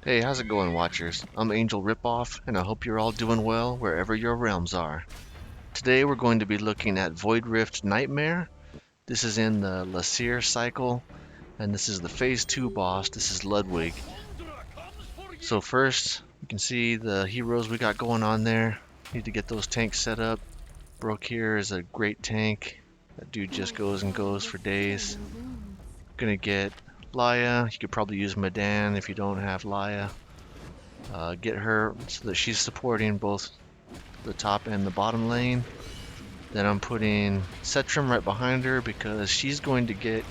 Hey, how's it going, Watchers? I'm Angel Ripoff, and I hope you're all doing well wherever your realms are. Today we're going to be looking at Void Rift Nightmare. This is in the Laseer cycle, and this is the Phase 2 boss. This is Ludwig. So first, you can see the heroes we got going on there. Need to get those tanks set up. Broke here is a great tank. That dude just goes and goes for days. Gonna get Laya. You could probably use Madan if you don't have Laya. Get her so that she's supporting both the top and the bottom lane. Then I'm putting Setram right behind her because she's going to get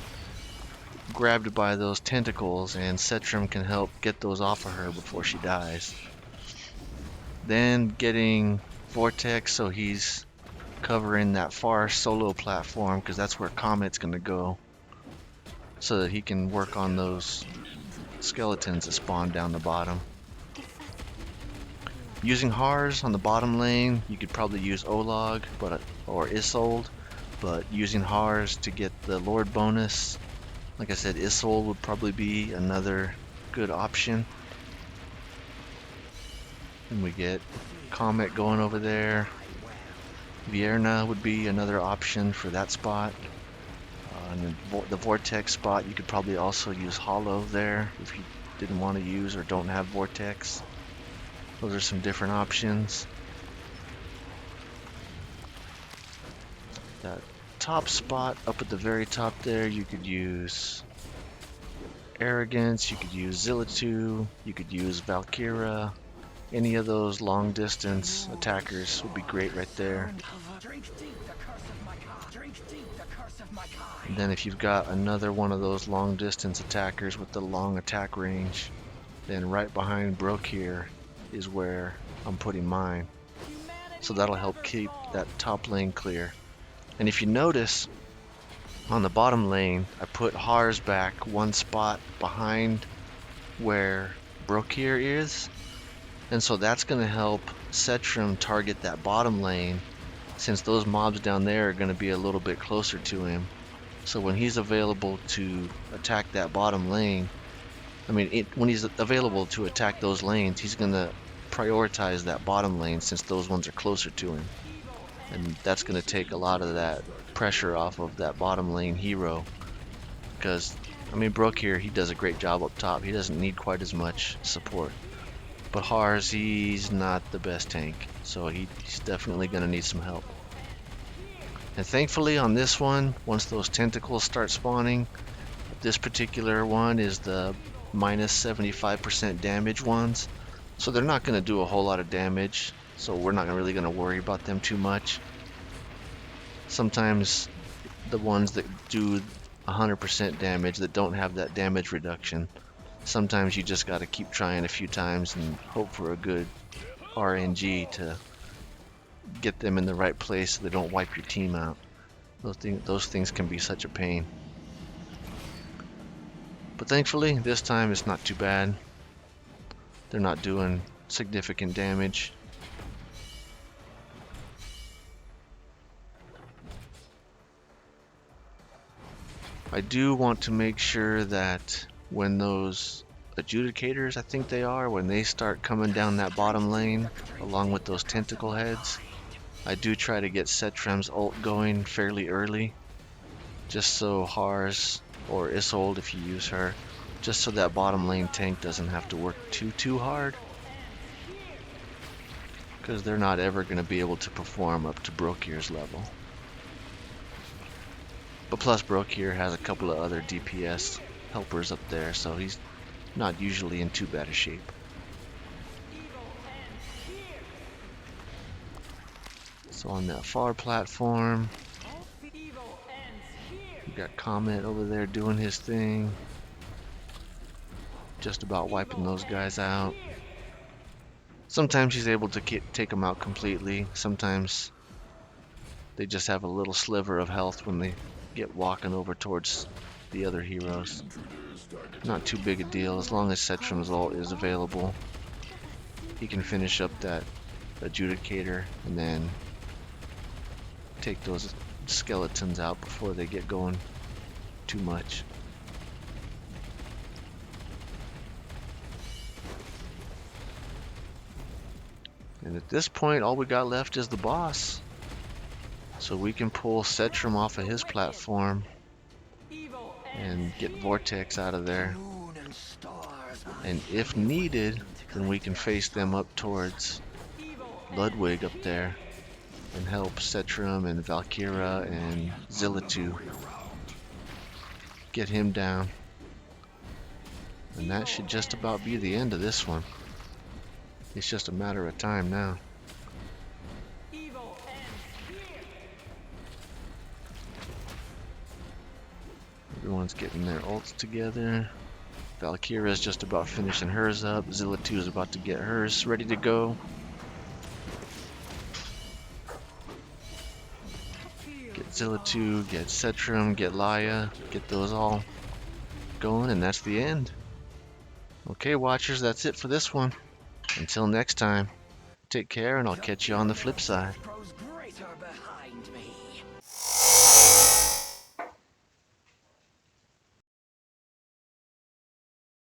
grabbed by those tentacles, and Setram can help get those off of her before she dies. Then getting Vortex so he's covering that far solo platform because that's where Comet's going to go, so that he can work on those skeletons that spawn down the bottom. Using Hars on the bottom lane, you could probably use Olog or Isolde, but using Hars to get the Lord bonus, like I said, Isolde would probably be another good option. And we get Comet going over there. Vierna would be another option for that spot. And the Vortex spot, you could probably also use Hollow there if you didn't want to use or don't have Vortex. Those are some different options. That top spot up at the very top there, you could use Arrogance, you could use Zillatu, you could use Valkyra. Any of those long distance attackers would be great right there. And then if you've got another one of those long distance attackers with the long attack range, then right behind Broke here is where I'm putting mine. So that'll help keep that top lane clear. And if you notice, on the bottom lane, I put Hars back one spot behind where Brokir is. And so that's going to help Setram target that bottom lane, since those mobs down there are going to be a little bit closer to him. So when he's available to attack that bottom lane, when he's available to attack those lanes, he's going to prioritize that bottom lane since those ones are closer to him. And that's going to take a lot of that pressure off of that bottom lane hero. Because, Brook here, he does a great job up top. He doesn't need quite as much support. But Hars, he's not the best tank. So he's definitely going to need some help. And thankfully on this one, once those tentacles start spawning, this particular one is the minus 75% damage ones. So they're not going to do a whole lot of damage. So we're not really going to worry about them too much. Sometimes the ones that do 100% damage, that don't have that damage reduction, sometimes you just got to keep trying a few times and hope for a good RNG to get them in the right place so they don't wipe your team out. Those things can be such a pain. But thankfully, this time it's not too bad. They're not doing significant damage. I do want to make sure that when those adjudicators, I think they are, when they start coming down that bottom lane along with those tentacle heads, I do try to get Setram's ult going fairly early, just so Hars or Isolde if you use her, just so that bottom lane tank doesn't have to work too hard, because they're not ever going to be able to perform up to Brokir's level. But plus Brokir has a couple of other DPS helpers up there, so he's not usually in too bad a shape. So on that far platform, we got Comet over there doing his thing. Just about wiping those guys out. Sometimes he's able to take them out completely. Sometimes they just have a little sliver of health when they get walking over towards the other heroes. Not too big a deal as long as Setram's ult is available. He can finish up that adjudicator and then take those skeletons out before they get going too much. And at this point, all we got left is the boss. So we can pull Setram off of his platform and get Vortex out of there. And if needed, then we can face them up towards Ludwig up there and help Setram and Valkyra and Zillitu get him down. And that should just about be the end of this one. It's just a matter of time now. Everyone's getting their ults together. Valkyra's just about finishing hers up. Zillitu is about to get hers ready to go. Get Zillitu, get Setram, get Laia, get those all going, and that's the end. Okay, watchers, that's it for this one. Until next time, take care, and I'll catch you on the flip side.